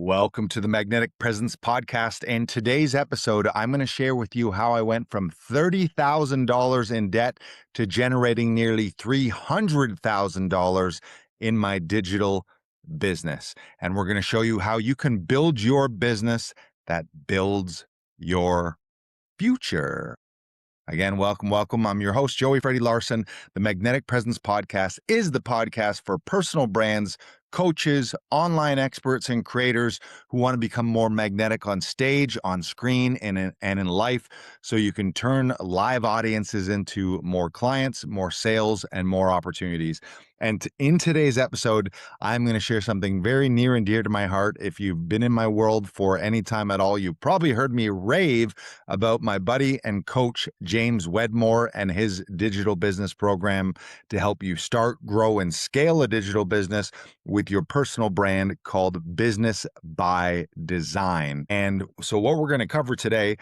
Welcome to the Magnetic Presence Podcast. And today's episode, I'm going to share with you how I went from $30,000 in debt to generating nearly $300,000 in my digital business. And we're going to show you how you can build your business that builds your future. Again, welcome. I'm your host, Joey Freddie Larson. The Magnetic Presence Podcast is the podcast for personal brands, coaches, online experts, and creators who want to become more magnetic on stage, on screen, and in life, so you can turn live audiences into more clients, more sales, and more opportunities. And in today's episode, I'm going to share something very near and dear to my heart. If you've been in my world for any time at all, you've probably heard me rave about my buddy and coach, James Wedmore, and his digital business program to help you start, grow, and scale a digital business with your personal brand called Business by Design. And so what we're going to cover today,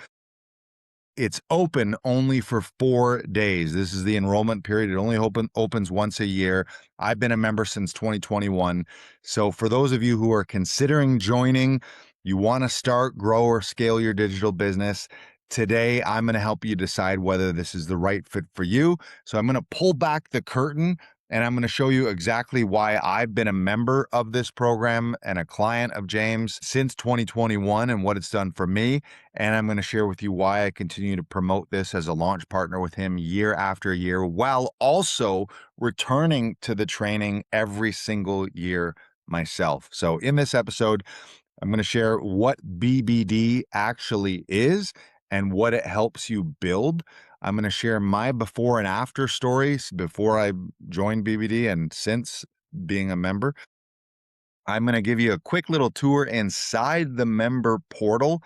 it's open only for 4 days. This is the enrollment period. It only opens once a year. I've been a member since 2021. So for those of you who are considering joining, you want to start, grow, or scale your digital business, today I'm going to help you decide whether this is the right fit for you. So I'm going to pull back the curtain and I'm going to show you exactly why I've been a member of this program and a client of James since 2021 and what it's done for me. And I'm going to share with you why I continue to promote this as a launch partner with him year after year, while also returning to the training every single year myself. So in this episode, I'm going to share what BBD actually is and what it helps you build. I'm going to share my before and after stories before I joined BBD and since being a member. I'm going to give you a quick little tour inside the member portal.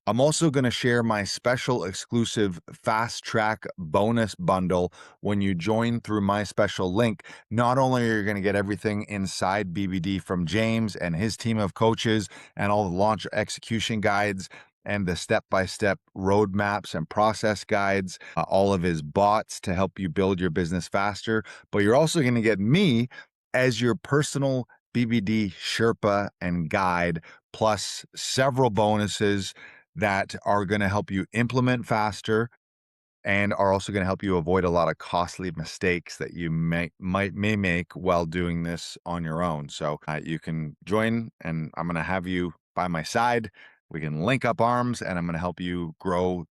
I'm also going to share my special exclusive fast track bonus bundle when you join through my special link. Not only are you going to get everything inside BBD from James and his team of coaches and all the launch execution guides and the step-by-step roadmaps and process guides, all of his bots to help you build your business faster, but you're also going to get me as your personal BBD Sherpa and guide, plus several bonuses that are going to help you implement faster and are also going to help you avoid a lot of costly mistakes that you may make while doing this on your own. So you can join, and I'm going to have you by my side. We can link up arms, and I'm going to help you grow,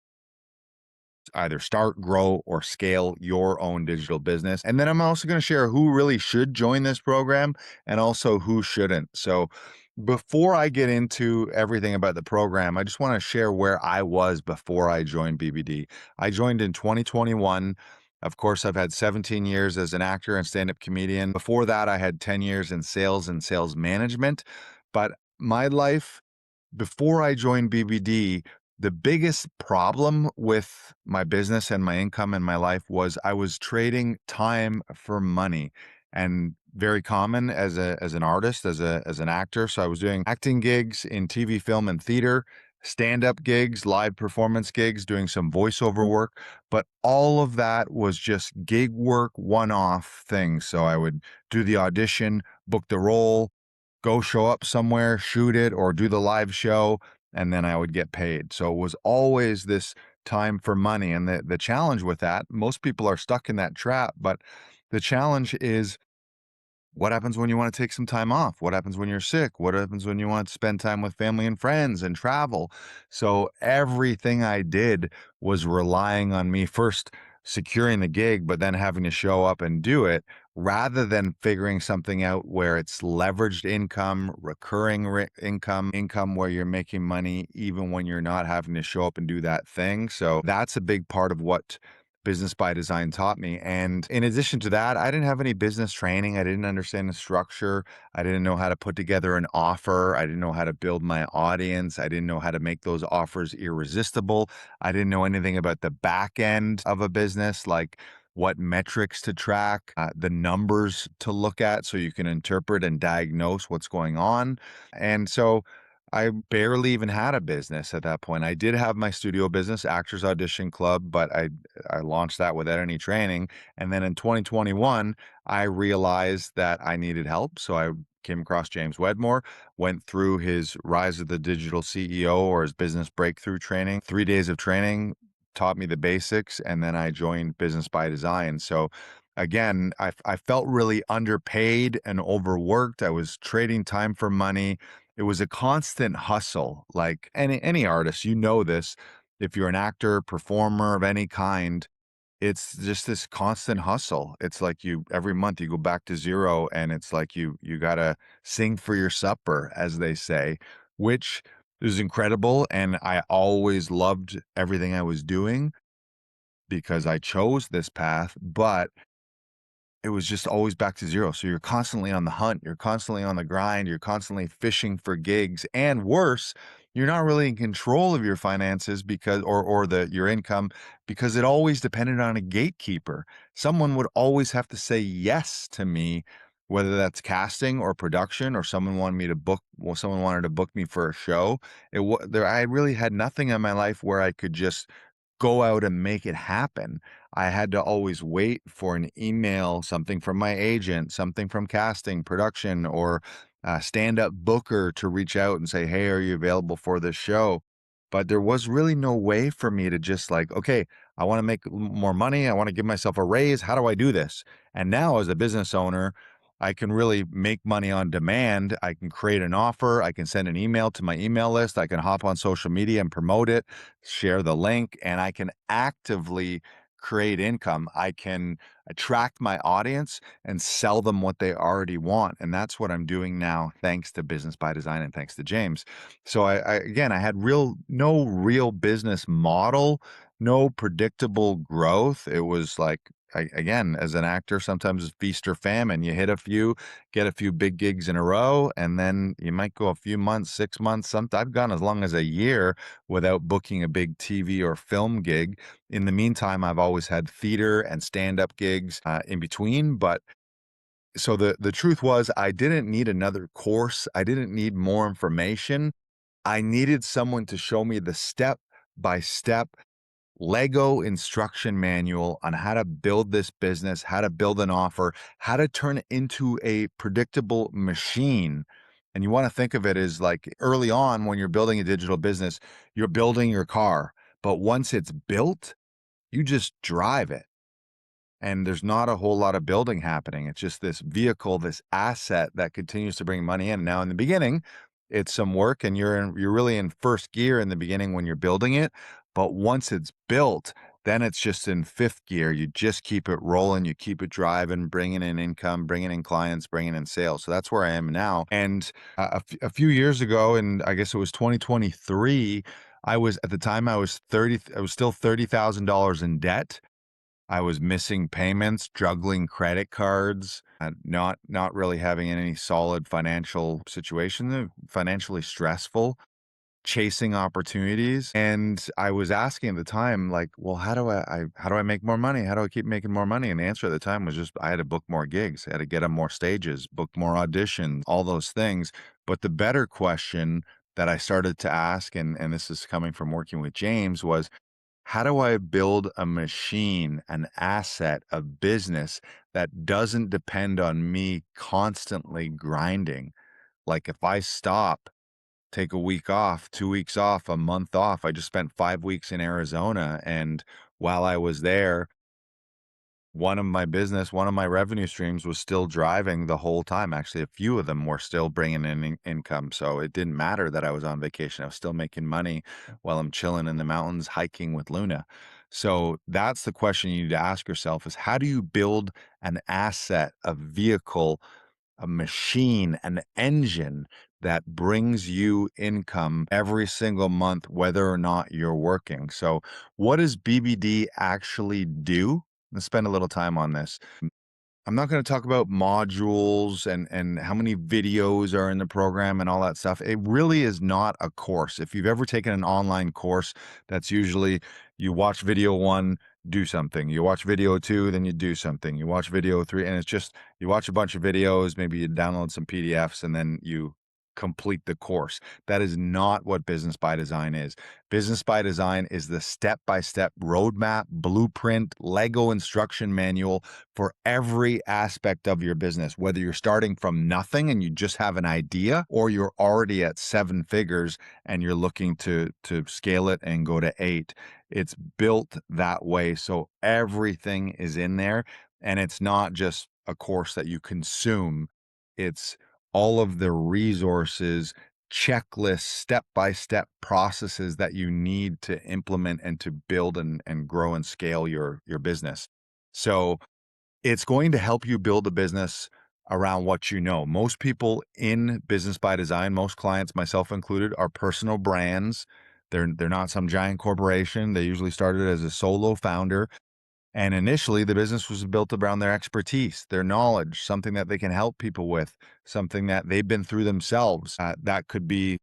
either start, grow, or scale your own digital business. And then I'm also going to share who really should join this program and also who shouldn't. So before I get into everything about the program, I just want to share where I was before I joined BBD. I joined in 2021. Of course, I've had 17 years as an actor and stand-up comedian. Before that, I had 10 years in sales and sales management. But my life before I joined BBD, the biggest problem with my business and my income and my life was I was trading time for money, and very common as an artist, as an actor. So I was doing acting gigs in TV, film, and theater, stand-up gigs, live performance gigs, doing some voiceover work, but all of that was just gig work, one-off things. So I would do the audition, book the role, go show up somewhere, shoot it, or do the live show, and then I would get paid. So it was always this time for money. And the challenge with that, most people are stuck in that trap, but the challenge is, what happens when you want to take some time off? What happens when you're sick? What happens when you want to spend time with family and friends and travel? So everything I did was relying on me first securing the gig, but then having to show up and do it, rather than figuring something out where it's leveraged income, recurring income where you're making money even when you're not having to show up and do that thing. So that's a big part of what Business by Design taught me. And in addition to that, I didn't have any business training. I didn't understand the structure. I didn't know how to put together an offer. I didn't know how to build my audience. I didn't know how to make those offers irresistible. I didn't know anything about the back end of a business, like what metrics to track, the numbers to look at so you can interpret and diagnose what's going on. And so I barely even had a business at that point. I did have my studio business, Actors Audition Club, but I launched that without any training. And then in 2021, I realized that I needed help. So I came across James Wedmore, went through his Rise of the Digital CEO or his business breakthrough training. 3 days of training taught me the basics, and then I joined Business by Design. So again, I felt really underpaid and overworked. I was trading time for money. It was a constant hustle. Like any artist, you know this. If you're an actor, performer of any kind, it's just this constant hustle. It's like you every month you go back to zero, and it's like you gotta sing for your supper, as they say, which is incredible. And I always loved everything I was doing because I chose this path, but it was just always back to zero. So you're constantly on the hunt, you're constantly on the grind, you're constantly fishing for gigs, and worse, you're not really in control of your finances because or the your income because it always depended on a gatekeeper. Someone would always have to say yes to me, whether that's casting or production, or someone wanted me to book, well, someone wanted to book me for a show. I really had nothing in my life where I could just go out and make it happen. I had to always wait for an email, something from my agent, something from casting, production, or a stand-up booker to reach out and say, "Hey, are you available for this show?" But there was really no way for me to just like, okay, I want to make more money. I want to give myself a raise. How do I do this? And now, as a business owner, I can really make money on demand. I can create an offer. I can send an email to my email list. I can hop on social media and promote it, share the link, and I can actively create income. I can attract my audience and sell them what they already want. And that's what I'm doing now, thanks to Business by Design and thanks to James. So again, I had no real business model, no predictable growth. It was like, again, as an actor, sometimes it's feast or famine. You hit a few, get a few big gigs in a row, and then you might go a few months, 6 months. I've gone as long as a year without booking a big TV or film gig. In the meantime, I've always had theater and stand-up gigs in between. But so the truth was, I didn't need another course. I didn't need more information. I needed someone to show me the step by step Lego instruction manual on how to build this business, how to build an offer, how to turn it into a predictable machine. And you want to think of it as like early on when you're building a digital business, you're building your car. But once it's built, you just drive it. And there's not a whole lot of building happening. It's just this vehicle, this asset that continues to bring money in. Now, in the beginning, it's some work, and you're really in first gear in the beginning when you're building it. But once it's built, then it's just in fifth gear. You just keep it rolling, you keep it driving, bringing in income, bringing in clients, bringing in sales. So that's where I am now. And a few years ago, and I guess it was 2023, I was at the time I was still $30,000 in debt. I was missing payments, juggling credit cards, and not really having any solid financial situation, financially stressful, chasing opportunities. And I was asking at the time, like, well, how do I make more money? How do I keep making more money? And the answer at the time was just I had to book more gigs, I had to get on more stages, book more auditions, all those things. But the better question that I started to ask, and this is coming from working with James, was how do I build a machine, an asset, a business that doesn't depend on me constantly grinding? Like if I stop, take a week off, 2 weeks off, a month off. I just spent 5 weeks in Arizona. And while I was there, one of my revenue streams was still driving the whole time. Actually, a few of them were still bringing in income. So it didn't matter that I was on vacation. I was still making money while I'm chilling in the mountains hiking with Luna. So that's the question you need to ask yourself is how do you build an asset, a vehicle, a machine, an engine that brings you income every single month, whether or not you're working? So what does BBD actually do? Let's spend a little time on this. I'm not going to talk about modules and how many videos are in the program and all that stuff. It really is not a course. If you've ever taken an online course, that's usually you watch video one, do something. You watch video two, then you do something. You watch video three, and it's just you watch a bunch of videos, maybe you download some PDFs, and then you complete the course. That is not what Business by Design is. Business by Design is the step-by-step roadmap, blueprint, Lego instruction manual for every aspect of your business, whether you're starting from nothing and you just have an idea, or you're already at seven figures and you're looking to scale it and go to eight. It's built that way. So everything is in there, and it's not just a course that you consume. It's all of the resources, checklists, step-by-step processes that you need to implement and to build and grow and scale your business. So it's going to help you build a business around what you know. Most people in Business by Design, most clients, myself included, are personal brands. They're not some giant corporation. They usually started as a solo founder. And initially, the business was built around their expertise, their knowledge, something that they can help people with, something that they've been through themselves. That could be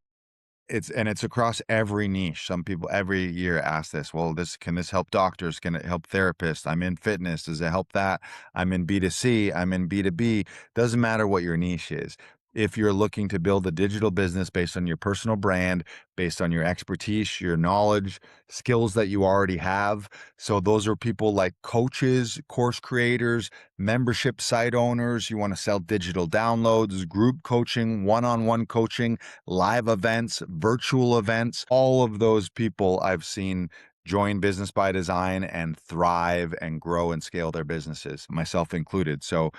it's across every niche. Some people every year ask this, well, can this help doctors? Can it help therapists? I'm in fitness. Does it help that? I'm in B2C. I'm in B2B. Doesn't matter what your niche is. If you're looking to build a digital business based on your personal brand, based on your expertise, your knowledge, skills that you already have. So those are people like coaches, course creators, membership site owners. You want to sell digital downloads, group coaching, one-on-one coaching, live events, virtual events. All of those people I've seen join Business by Design and thrive and grow and scale their businesses, myself included. So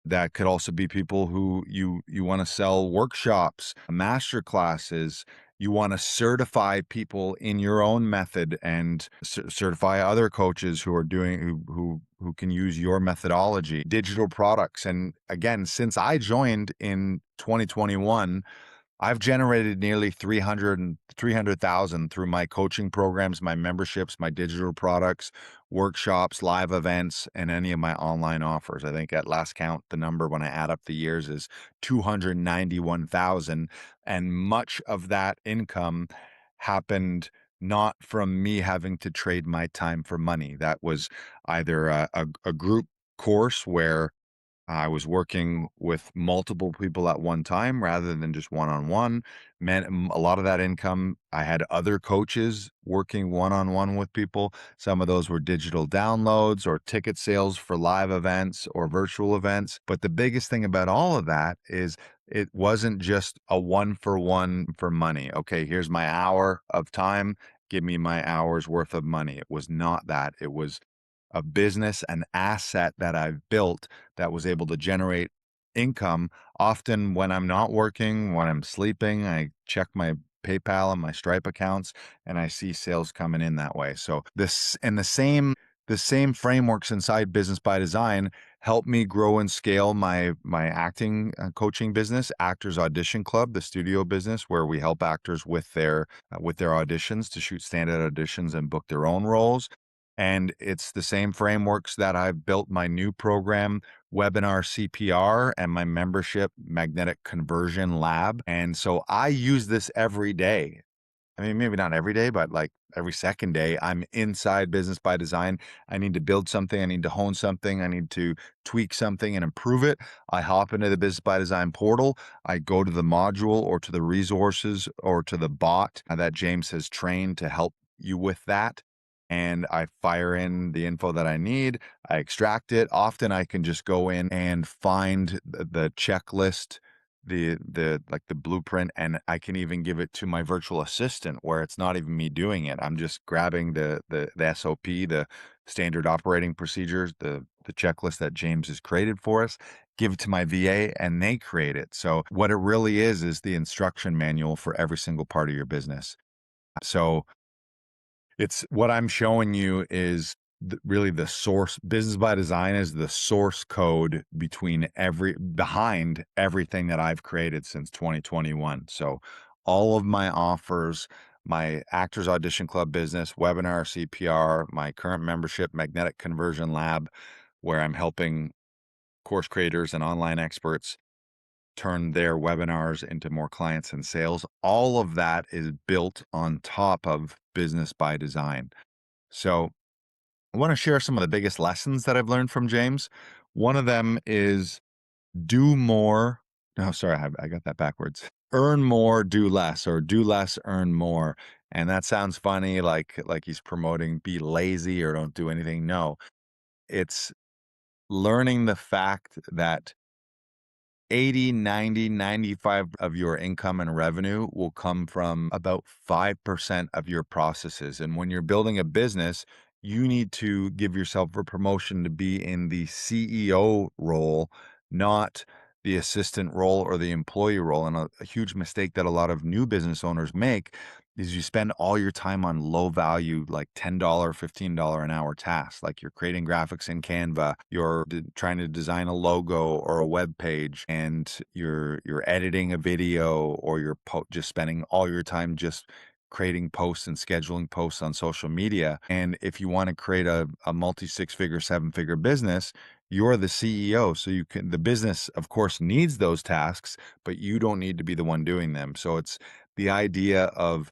that could also be people who you want to sell workshops, master classes. You want to certify people in your own method and certify other coaches who are doing who can use your methodology, digital products. And again, since I joined in 2021, I've generated nearly 300,000 through my coaching programs, my memberships, my digital products, workshops, live events, and any of my online offers. I think at last count, the number when I add up the years is 291,000. And much of that income happened not from me having to trade my time for money. That was either a group course where I was working with multiple people at one time rather than just one-on-one. Meant a lot of that income, I had other coaches working one-on-one with people. Some of those were digital downloads or ticket sales for live events or virtual events. But the biggest thing about all of that is it wasn't just a one for money. Okay, here's my hour of time. Give me my hour's worth of money. It was not that. It was a business, an asset that I've built that was able to generate income. Often when I'm not working, when I'm sleeping, I check my PayPal and my Stripe accounts and I see sales coming in that way. So the same frameworks inside Business by Design help me grow and scale my acting coaching business, Actors Audition Club, the studio business where we help actors with their auditions to shoot standard auditions and book their own roles. And it's the same frameworks that I've built my new program, Webinar CPR, and my membership, Magnetic Conversion Lab. And so I use this every day. I mean, maybe not every day, but like every second day, I'm inside Business by Design. I need to build something. I need to hone something. I need to tweak something and improve it. I hop into the Business by Design portal. I go to the module or to the resources or to the bot that James has trained to help you with that. And I fire in the info that I need. I extract it. Often I can just go in and find the checklist, the blueprint, and I can even give it to my virtual assistant where it's not even me doing it. I'm just grabbing the SOP, the standard operating procedures, the checklist that James has created for us, give it to my VA and they create it. So what it really is the instruction manual for every single part of your business. So it's what I'm showing you is really the source. Business by Design is the source code behind everything that I've created since 2021. So all of my offers, my Actors Audition Club business, Webinar CPR, my current membership, Magnetic Conversion Lab, where I'm helping course creators and online experts turn their webinars into more clients and sales. All of that is built on top of Business by Design. So I want to share some of the biggest lessons that I've learned from James. One of them is do more. No, sorry, I got that backwards. earn more, do less, or do less, earn more. And that sounds funny, like he's promoting be lazy or don't do anything. No, it's learning the fact that 80, 90, 95 of your income and revenue will come from about 5% of your processes. And when you're building a business, you need to give yourself a promotion to be in the CEO role, not the assistant role or the employee role. And a huge mistake that a lot of new business owners make is you spend all your time on low value, like $10, $15 an hour tasks. Like you're creating graphics in Canva, you're trying to design a logo or a web page, and you're editing a video, or you're just spending all your time just creating posts and scheduling posts on social media. And if you want to create a multi 6-figure, 7-figure business, you're the CEO. So the business, of course, needs those tasks, but you don't need to be the one doing them. So it's the idea of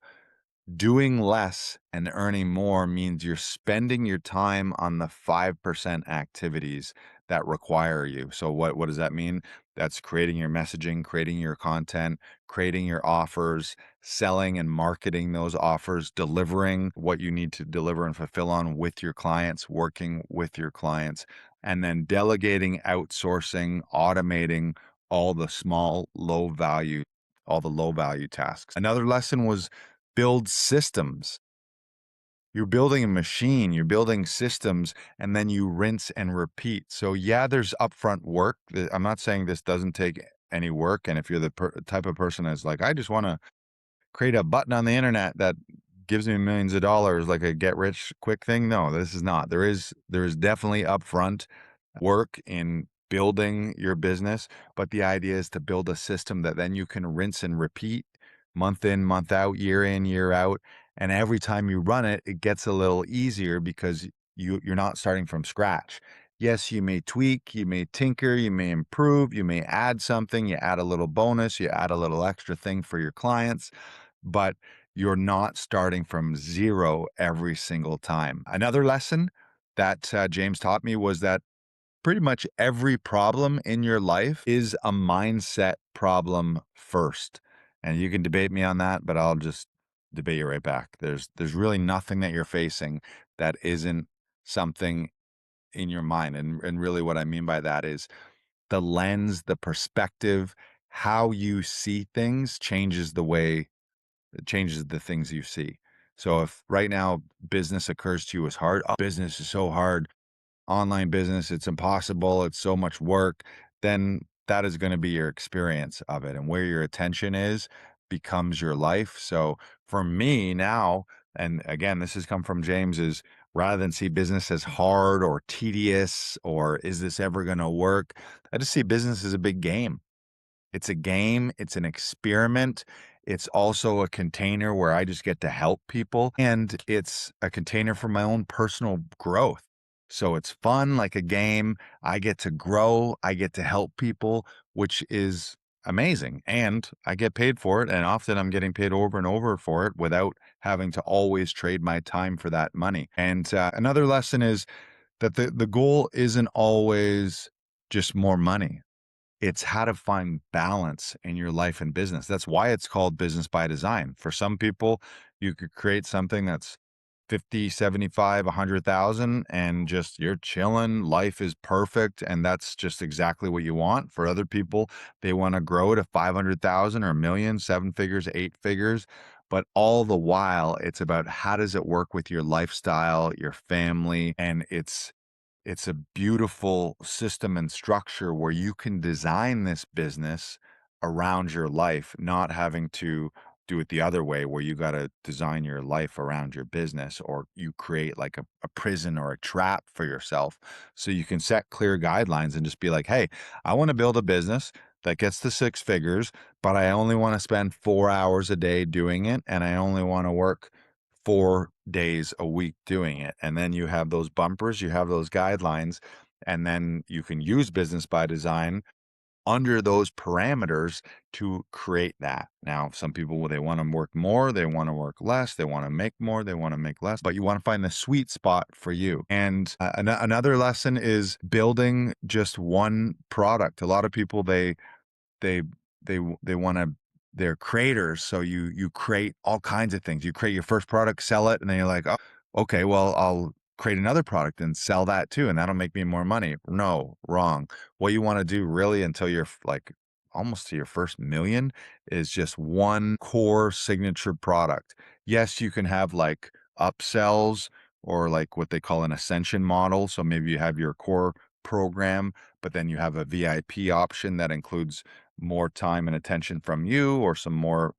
doing less and earning more means you're spending your time on the 5% activities that require you. So what does that mean? That's creating your messaging, creating your content, creating your offers, selling and marketing those offers, delivering what you need to deliver and fulfill on with your clients, working with your clients, and then delegating, outsourcing, automating all the low value tasks. Another lesson was build systems. You're building a machine, you're building systems, and then you rinse and repeat. So yeah, there's upfront work. I'm not saying this doesn't take any work. And if you're the type of person that's like, I just want to create a button on the internet that gives me millions of dollars, like a get rich quick thing. No, this is not. There is definitely upfront work in building your business, but the idea is to build a system that then you can rinse and repeat month in, month out, year in, year out. And every time you run it, it gets a little easier because you're not starting from scratch. Yes, you may tweak, you may tinker, you may improve, you may add something, you add a little bonus, you add a little extra thing for your clients, but you're not starting from zero every single time. Another lesson that James taught me was that pretty much every problem in your life is a mindset problem first. And you can debate me on that, but I'll just debate you right back. There's really nothing that you're facing that isn't something in your mind. And really what I mean by that is the lens, the perspective, how you see things changes the things you see. So if right now business occurs to you as hard, oh, business is so hard, online business, it's impossible, it's so much work, then that is going to be your experience of it. And where your attention is becomes your life. So for me now, and again, this has come from James, is rather than see business as hard or tedious or is this ever going to work, I just see business as a big game. It's a game, it's an experiment. It's also a container where I just get to help people, and it's a container for my own personal growth. So it's fun like a game. I get to grow, I get to help people, which is amazing. And I get paid for it. And often I'm getting paid over and over for it without having to always trade my time for that money. And another lesson is that the goal isn't always just more money. It's how to find balance in your life and business. That's why it's called business by design. For some people, you could create something that's 50, 75, 100,000 and just you're chilling, life is perfect and that's just exactly what you want. For other people, they want to grow to 500,000 or a million, 7 figures, 8 figures, but all the while it's about how does it work with your lifestyle, your family, and it's a beautiful system and structure where you can design this business around your life, not having to do it the other way where you got to design your life around your business, or you create like a prison or a trap for yourself. So you can set clear guidelines and just be like, hey, I want to build a business that gets to 6 figures, but I only want to spend 4 hours a day doing it. And I only want to work 4 days a week doing it. And then you have those bumpers, you have those guidelines, and then you can use business by design under those parameters to create that. Now, some people, they want to work more, they want to work less, they want to make more, they want to make less, but you want to find the sweet spot for you. And another lesson is building just one product. A lot of people, they they want to they're creators. So you create all kinds of things. You create your first product, sell it, and then you're like, oh, okay, well, I'll create another product and sell that too, and that'll make me more money. No, wrong. What you want to do really until you're like almost to your first million is just one core signature product. Yes, you can have like upsells or like what they call an ascension model. So maybe you have your core program, but then you have a VIP option that includes more time and attention from you or some more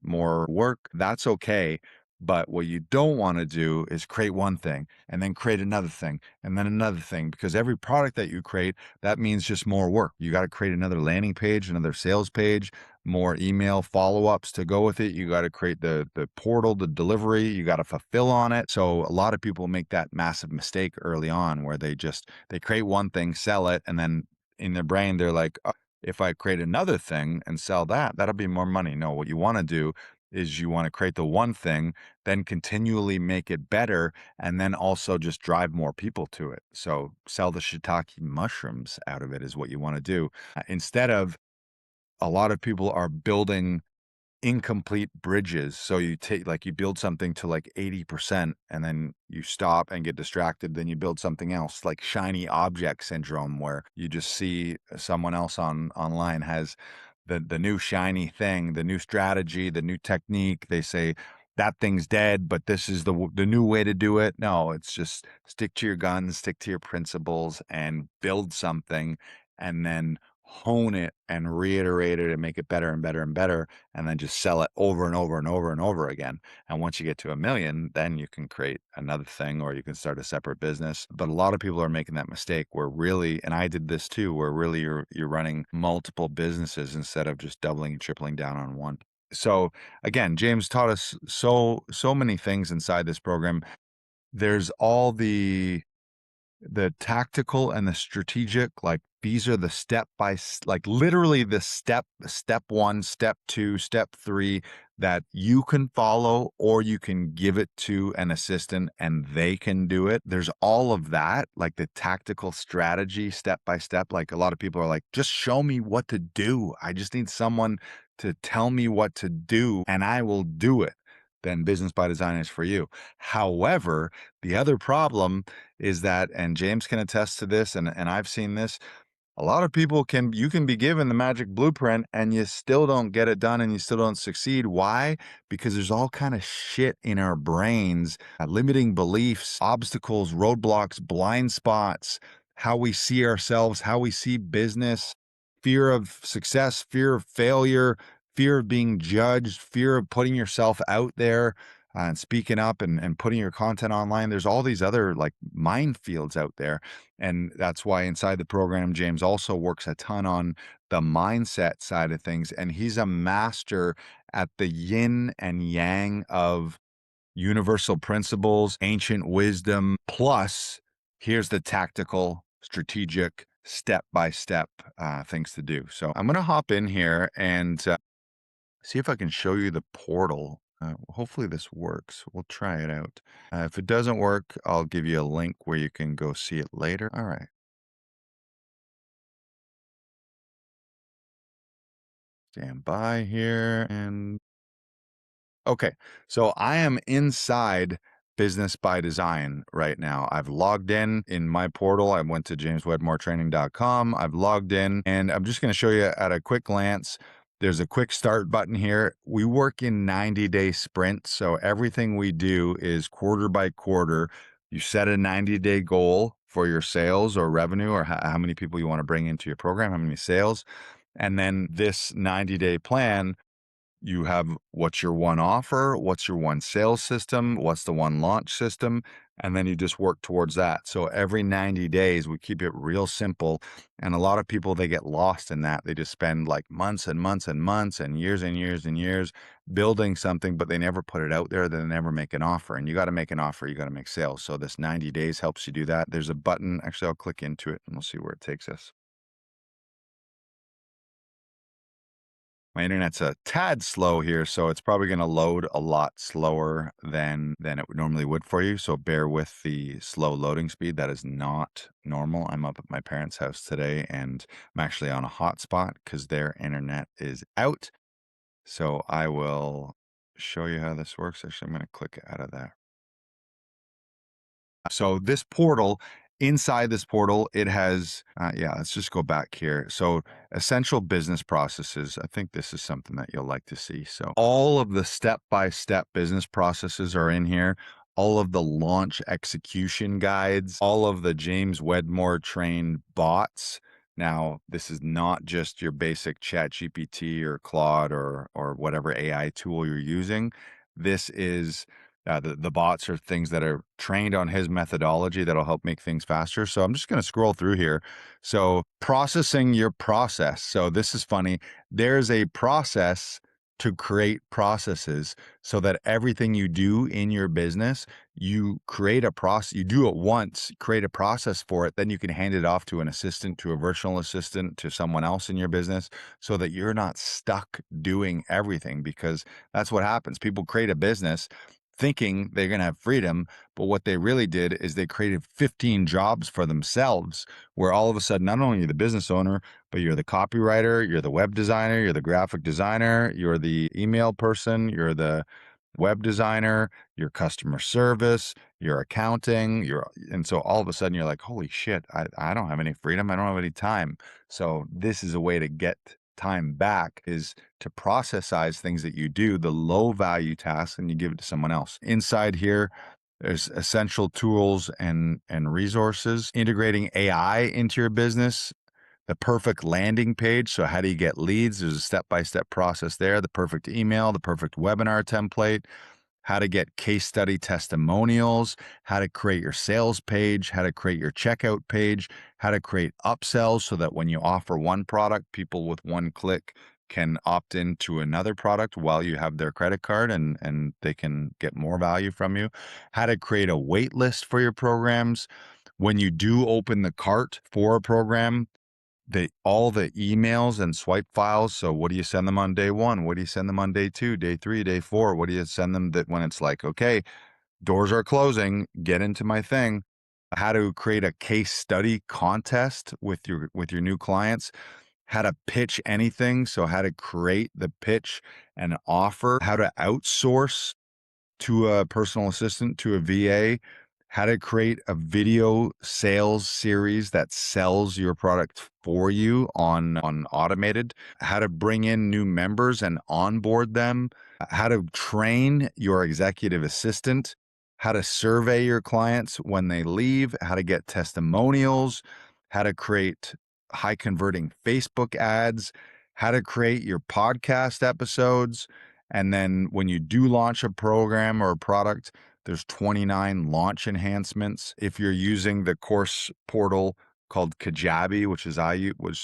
work. That's okay. But what you don't want to do is create one thing and then create another thing and then another thing, because every product that you create, that means just more work. You got to create another landing page, another sales page, more email follow-ups to go with it. You got to create the portal, the delivery, you got to fulfill on it. So a lot of people make that massive mistake early on where they create one thing, sell it, and then in their brain they're like, "Oh, if I create another thing and sell that, that'll be more money." No, what you want to do is you want to create the one thing, then continually make it better, and then also just drive more people to it. So sell the shiitake mushrooms out of it is what you want to do. Instead of a lot of people are building incomplete bridges. So you take like you build something to like 80% and then you stop and get distracted. Then you build something else like shiny object syndrome, where you just see someone else online has the new shiny thing, the new strategy, the new technique. They say that thing's dead, but this is the new way to do it. No, it's just stick to your guns, stick to your principles, and build something, and then hone it and reiterate it and make it better and better and better, and then just sell it over and over and over and over again. And once you get to a million, then you can create another thing or you can start a separate business. But a lot of people are making that mistake where really, and I did this too, where really you're running multiple businesses instead of just doubling and tripling down on one. So again, James taught us so many things inside this program. There's all the tactical and the strategic, like these are the like literally the step one, step two, step three that you can follow, or you can give it to an assistant and they can do it. There's all of that, like the tactical strategy, step by step. Like a lot of people are like, just show me what to do. I just need someone to tell me what to do and I will do it. Then Business by Design is for you. However, the other problem is that, and James can attest to this, and I've seen this, a lot of people you can be given the magic blueprint and you still don't get it done and you still don't succeed. Why? Because there's all kind of shit in our brains, limiting beliefs, obstacles, roadblocks, blind spots, how we see ourselves, how we see business, fear of success, fear of failure, fear of being judged, fear of putting yourself out there and speaking up and putting your content online. There's all these other like minefields out there. And that's why inside the program, James also works a ton on the mindset side of things. And he's a master at the yin and yang of universal principles, ancient wisdom, plus here's the tactical, strategic, step by step things to do. So I'm going to hop in here and see if I can show you the portal. Hopefully this works. We'll try it out. If it doesn't work, I'll give you a link where you can go see it later. All right. Stand by here and okay. So I am inside Business by Design right now. I've logged in my portal. I went to jameswedmoretraining.com. I've logged in and I'm just going to show you at a quick glance. There's a quick start button here. We work in 90-day sprints. So everything we do is quarter by quarter. You set a 90-day goal for your sales or revenue or how many people you want to bring into your program, how many sales. And then this 90-day plan, you have what's your one offer, what's your one sales system, what's the one launch system, and then you just work towards that. So every 90 days, we keep it real simple. And a lot of people, they get lost in that. They just spend like months and months and months and years and years and years building something, but they never put it out there. They never make an offer. And you got to make an offer. You got to make sales. So this 90 days helps you do that. There's a button. Actually, I'll click into it and we'll see where it takes us. My internet's a tad slow here, so it's probably going to load a lot slower than it normally would for you. So bear with the slow loading speed. That is not normal. I'm up at my parents' house today, and I'm actually on a hotspot because their internet is out. So I will show you how this works. Actually, I'm going to click out of that. So this portal, inside this portal, it has, yeah, let's just go back here. So essential business processes. I think this is something that you'll like to see. So all of the step-by-step business processes are in here. All of the launch execution guides, all of the James Wedmore trained bots. Now, this is not just your basic Chat GPT or Claude or whatever AI tool you're using. This is the bots are things that are trained on his methodology that'll help make things faster. So I'm just going to scroll through here. So processing your process. So this is funny. There's a process to create processes so that everything you do in your business, you create a process, you do it once, create a process for it, then you can hand it off to an assistant, to a virtual assistant, to someone else in your business so that you're not stuck doing everything, because that's what happens. People create a business thinking they're going to have freedom, but what they really did is they created 15 jobs for themselves, where all of a sudden, not only are you the business owner, but you're the copywriter, you're the web designer, you're the graphic designer, you're the email person, you're the web designer, your customer service, your accounting, and so all of a sudden you're like, holy shit, I don't have any freedom. I don't have any time. So this is a way to get time back, is to processize things that you do, the low value tasks, and you give it to someone else. Inside here, there's essential tools and resources, integrating AI into your business, the perfect landing page. So how do you get leads? There's a step-by-step process there. The perfect email, the perfect webinar template, how to get case study testimonials, how to create your sales page, how to create your checkout page, how to create upsells so that when you offer one product, people with one click can opt into another product while you have their credit card, and they can get more value from you, how to create a wait list for your programs. When you do open the cart for a program, all the emails and swipe files. So what do you send them on day one? What do you send them on day two, day three, day four? What do you send them that when it's like, okay, doors are closing, get into my thing? How to create a case study contest with your new clients, how to pitch anything. So how to create the pitch and offer, how to outsource to a personal assistant, to a VA, how to create a video sales series that sells your product for you on automated, how to bring in new members and onboard them, how to train your executive assistant, how to survey your clients when they leave, how to get testimonials, how to create high converting Facebook ads, how to create your podcast episodes. And then when you do launch a program or a product, there's 29 launch enhancements. If you're using the course portal called Kajabi, which is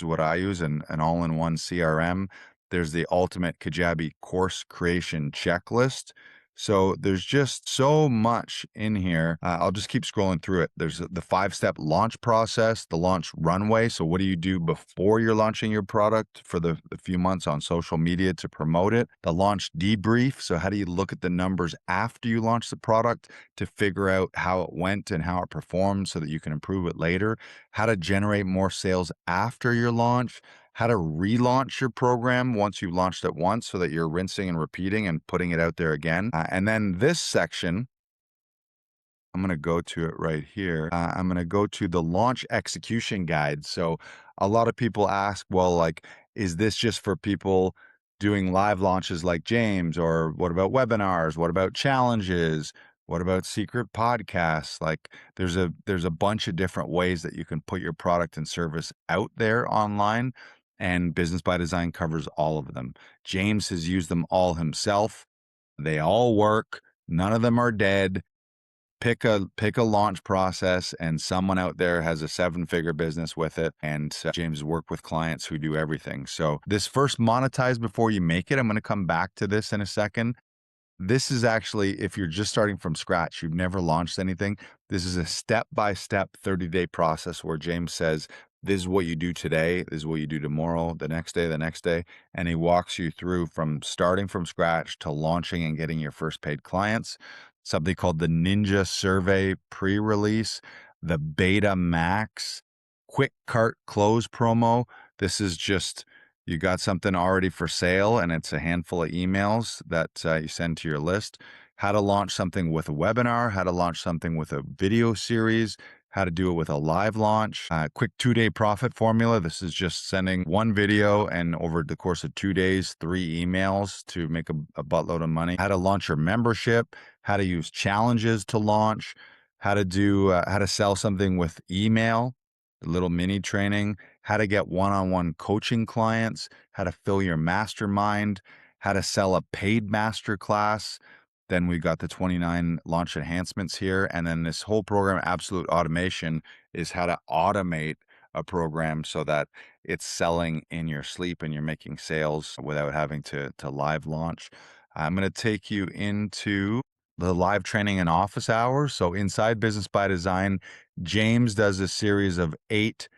what I use, an all-in-one CRM, there's the ultimate Kajabi course creation checklist. So there's just so much in here. I'll just keep scrolling through it. There's the 5-step launch process, the launch runway. So what do you do before you're launching your product for the few months on social media to promote it? The launch debrief. So how do you look at the numbers after you launch the product to figure out how it went and how it performed so that you can improve it later? How to generate more sales after your launch, how to relaunch your program once you've launched it once so that you're rinsing and repeating and putting it out there again. And then this section, I'm going to go to it right here. I'm going to go to the launch execution guide. So a lot of people ask, well, like, is this just for people doing live launches like James? Or what about webinars? What about challenges? What about secret podcasts? Like there's a bunch of different ways that you can put your product and service out there online. And Business by Design covers all of them. James has used them all himself. They all work. None of them are dead. Pick a launch process, and someone out there has a 7-figure business with it. And James worked with clients who do everything. So this first monetize before you make it, I'm going to come back to this in a second. This is actually, if you're just starting from scratch, you've never launched anything, this is a step-by-step 30-day process where James says, this is what you do today, this is what you do tomorrow, the next day, and he walks you through from starting from scratch to launching and getting your first paid clients. Something called the Ninja Survey pre-release, the Beta Max, Quick Cart Close promo. This is just You got something already for sale and it's a handful of emails that you send to your list. How to launch something with a webinar, how to launch something with a video series, how to do it with a live launch, quick 2-day profit formula. This is just sending one video and over the course of 2 days, 3 emails to make a buttload of money. How to launch your membership, how to use challenges to launch, how to sell something with email, a little mini training, how to get one-on-one coaching clients, how to fill your mastermind, how to sell a paid masterclass. Then we got the 29 launch enhancements here. And then this whole program, Absolute Automation, is how to automate a program so that it's selling in your sleep and you're making sales without having to live launch. I'm going to take you into the live training and office hours. So inside Business by Design, James does a series of 8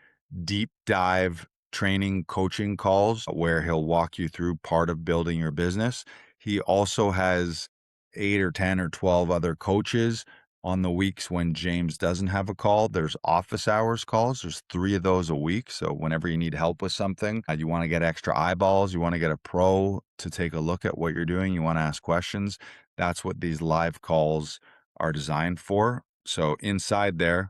deep dive training coaching calls where he'll walk you through part of building your business. He also has 8 or 10 or 12 other coaches on the weeks when James doesn't have a call. There's office hours calls. There's 3 of those a week. So whenever you need help with something, you want to get extra eyeballs, you want to get a pro to take a look at what you're doing, you want to ask questions. That's what these live calls are designed for. So inside there's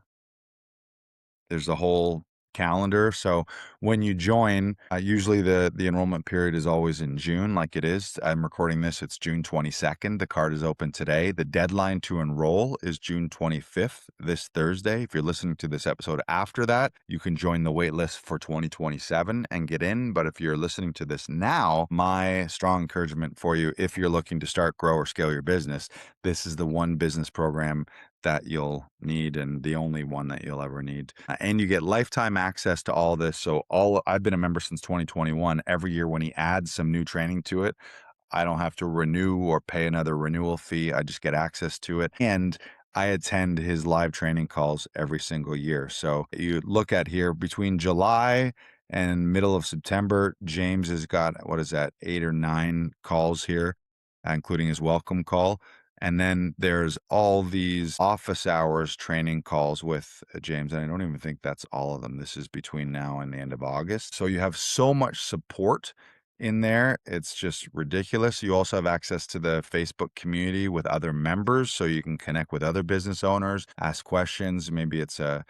a whole calendar. So when you join, usually the enrollment period is always in June, like it is. I'm recording this, it's June 22nd. The card is open today. The deadline to enroll is June 25th, this Thursday. If you're listening to this episode after that, you can join the wait list for 2027 and get in. But if you're listening to this now, my strong encouragement for you, if you're looking to start, grow, or scale your business, this is the one business program that you'll need and the only one that you'll ever need. And you get lifetime access to all this. So I've been a member since 2021. Every year when he adds some new training to it, I don't have to renew or pay another renewal fee. I just get access to it. And I attend his live training calls every single year. So you look at here between July and middle of September, James has got, what is that, 8 or 9 calls here, including his welcome call. And then there's all these office hours training calls with James. And I don't even think that's all of them. This is between now and the end of August. So you have so much support in there. It's just ridiculous. You also have access to the Facebook community with other members. So you can connect with other business owners, ask questions. Maybe it's a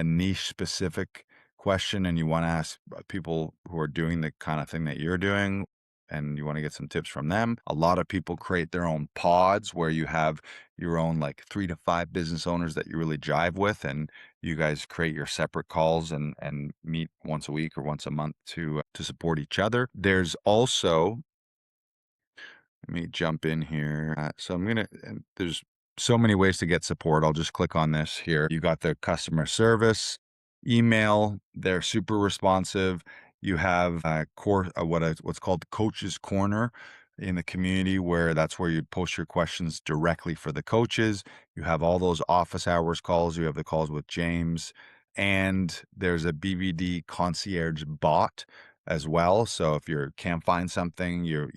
niche specific question and you want to ask people who are doing the kind of thing that you're doing and you want to get some tips from them. A lot of people create their own pods where you have your own like 3 to 5 business owners that you really jive with, and you guys create your separate calls and meet once a week or once a month to support each other. There's also, let me jump in here. There's so many ways to get support. I'll just click on this here. You got the customer service, email. They're super responsive. You have what's called Coach's Corner in the community, where that's where you post your questions directly for the coaches. You have all those office hours calls. You have the calls with James, and there's a BBD concierge bot as well. So if you can't find something, you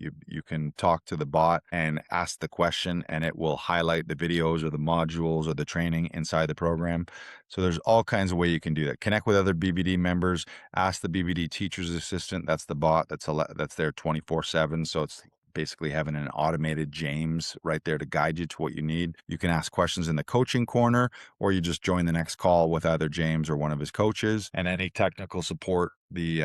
can talk to the bot and ask the question, and it will highlight the videos or the modules or the training inside the program. So there's all kinds of ways you can do that. Connect with other BBD members. Ask the BBD teacher's assistant. That's the bot that's there 24/7. So it's basically having an automated James right there to guide you to what you need. You can ask questions in the coaching corner, or you just join the next call with either James or one of his coaches. And any technical support, the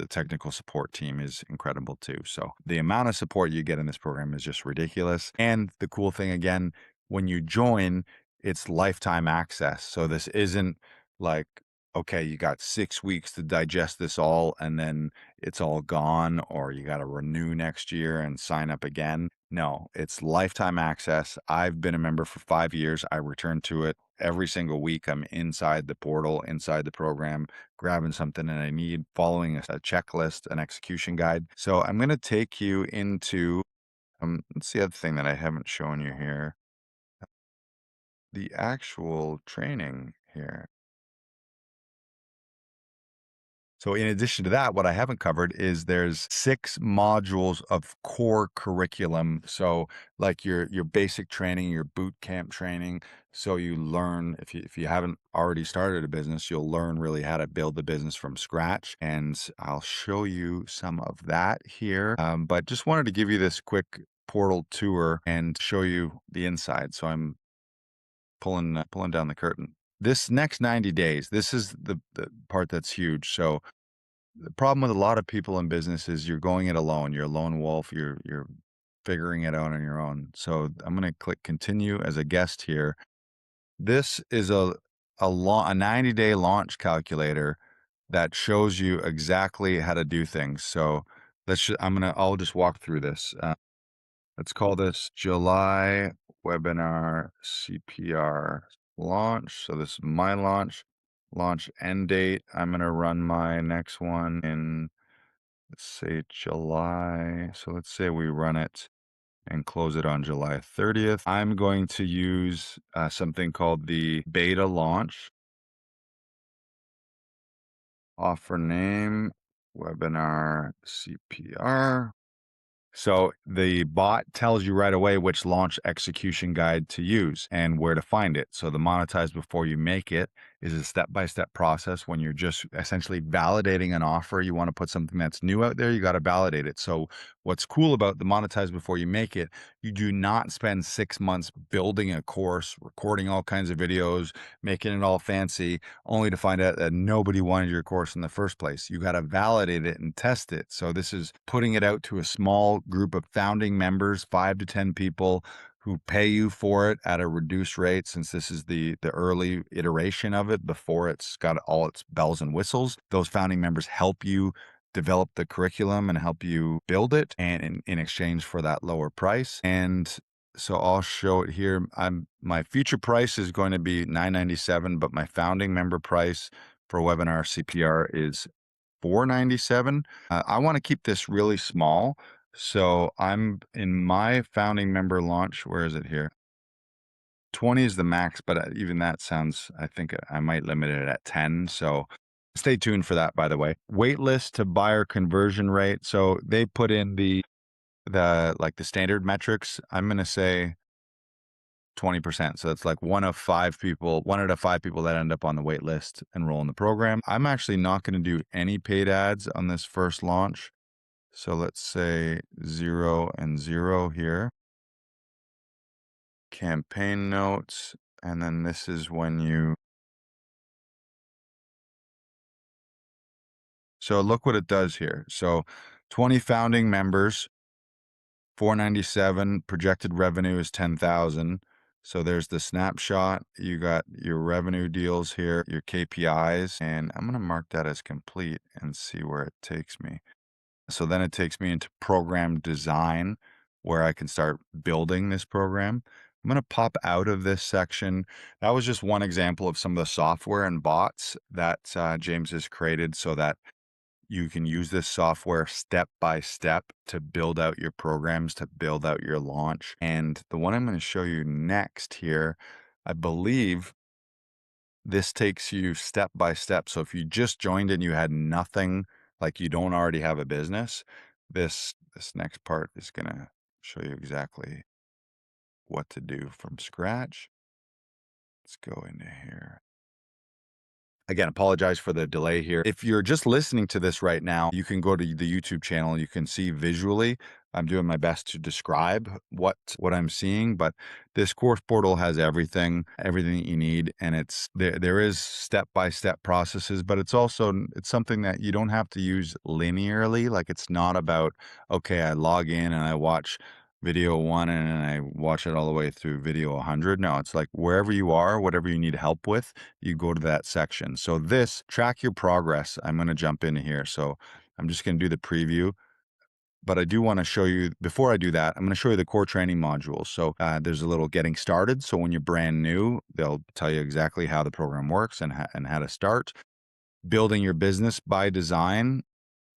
technical support team is incredible too. So the amount of support you get in this program is just ridiculous. And the cool thing, again, when you join, it's lifetime access. So this isn't like, okay, you got 6 weeks to digest this all and then it's all gone, or you got to renew next year and sign up again. No, it's lifetime access. I've been a member for 5 years. I return to it every single week. I'm inside the portal, inside the program, grabbing something that I need, following a checklist, an execution guide. So I'm going to take you into, let's see the other thing that I haven't shown you here, the actual training here. So in addition to that, what I haven't covered is there's 6 modules of core curriculum. So like your basic training, your boot camp training. So you learn, if you haven't already started a business, you'll learn really how to build the business from scratch. And I'll show you some of that here. But just wanted to give you this quick portal tour and show you the inside. So I'm pulling down the curtain. This next 90 days, this is the part that's huge. So the problem with a lot of people in business is you're going it alone. You're a lone wolf. You're figuring it out on your own. So I'm going to click continue as a guest here. This is a 90-day launch calculator that shows you exactly how to do things. So I'll just walk through this. Let's call this July webinar CPR launch. So this is my launch end date. I'm going to run my next one in, let's say, July. So let's say we run it and close it on July 30th. I'm going to use something called the beta launch. Offer name, webinar CPR. So the bot tells you right away which launch execution guide to use and where to find it. So the monetize before you make it is a step-by-step process. When you're just essentially validating an offer, you want to put something that's new out there, you got to validate it. So what's cool about the monetize before you make it, you do not spend 6 months building a course, recording all kinds of videos, making it all fancy, only to find out that nobody wanted your course in the first place. You got to validate it and test it. So this is putting it out to a small group of founding members, 5 to 10 people who pay you for it at a reduced rate, since this is the early iteration of it before it's got all its bells and whistles. Those founding members help you develop the curriculum and help you build it, and in exchange for that lower price. And so I'll show it here. My future price is going to be $997, but my founding member price for webinar CPR is $497. I want to keep this really small. So I'm in my founding member launch. Where is it here? 20 is the max, but even that sounds, I think I might limit it at 10. So stay tuned for that, by the way. Waitlist to buyer conversion rate. So they put in the standard metrics. I'm going to say 20%. So it's like one out of five people that end up on the wait list enroll in the program. I'm actually not going to do any paid ads on this first launch. So let's say 0 and 0 here. Campaign notes. And then this is when so look what it does here. So 20 founding members, $497, projected revenue is 10,000. So there's the snapshot. You got your revenue deals here, your KPIs, and I'm going to mark that as complete and see where it takes me. So then it takes me into program design, where I can start building this program. I'm going to pop out of this section. That was just one example of some of the software and bots that James has created so that you can use this software step by step to build out your programs, to build out your launch. And the one I'm going to show you next here, I believe this takes you step by step. So if you just joined and you had nothing, like you don't already have a business, this next part is going to show you exactly what to do from scratch. Let's go into here. Again, apologize for the delay here. If you're just listening to this right now, you can go to the YouTube channel. You can see visually. I'm doing my best to describe what I'm seeing, but this course portal has everything that you need, and it's there is step-by-step processes, but it's something that you don't have to use linearly. Like, it's not about, okay, I log in and I watch video 1 and I watch it all the way through video 100. No, it's like wherever you are, whatever you need help with, you go to that section. So this, track your progress. I'm going to jump into here. So I'm just going to do the preview, but I do want to show you, before I do that, I'm going to show you the core training modules. So there's a little getting started. So when you're brand new, they'll tell you exactly how the program works and how to start. Building your business by design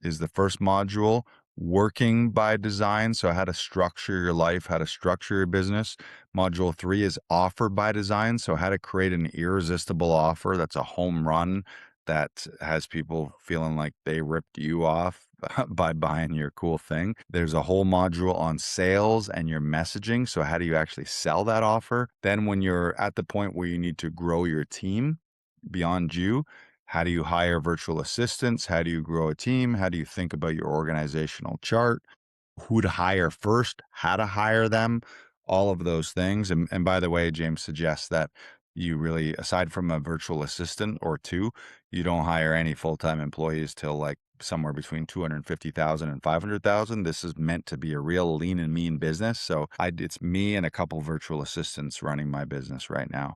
is the first module. Working by design, so how to structure your life, how to structure your business. Module 3 is offer by design, so how to create an irresistible offer that's a home run that has people feeling like they ripped you off by buying your cool thing. There's a whole module on sales and your messaging. So, how do you actually sell that offer? Then, when you're at the point where you need to grow your team beyond you, how do you hire virtual assistants? How do you grow a team? How do you think about your organizational chart? Who to hire first, how to hire them, all of those things. And by the way, James suggests that you really, aside from a virtual assistant or two, you don't hire any full-time employees till like somewhere between 250,000 and 500,000. This is meant to be a real lean and mean business. So it's me and a couple virtual assistants running my business right now.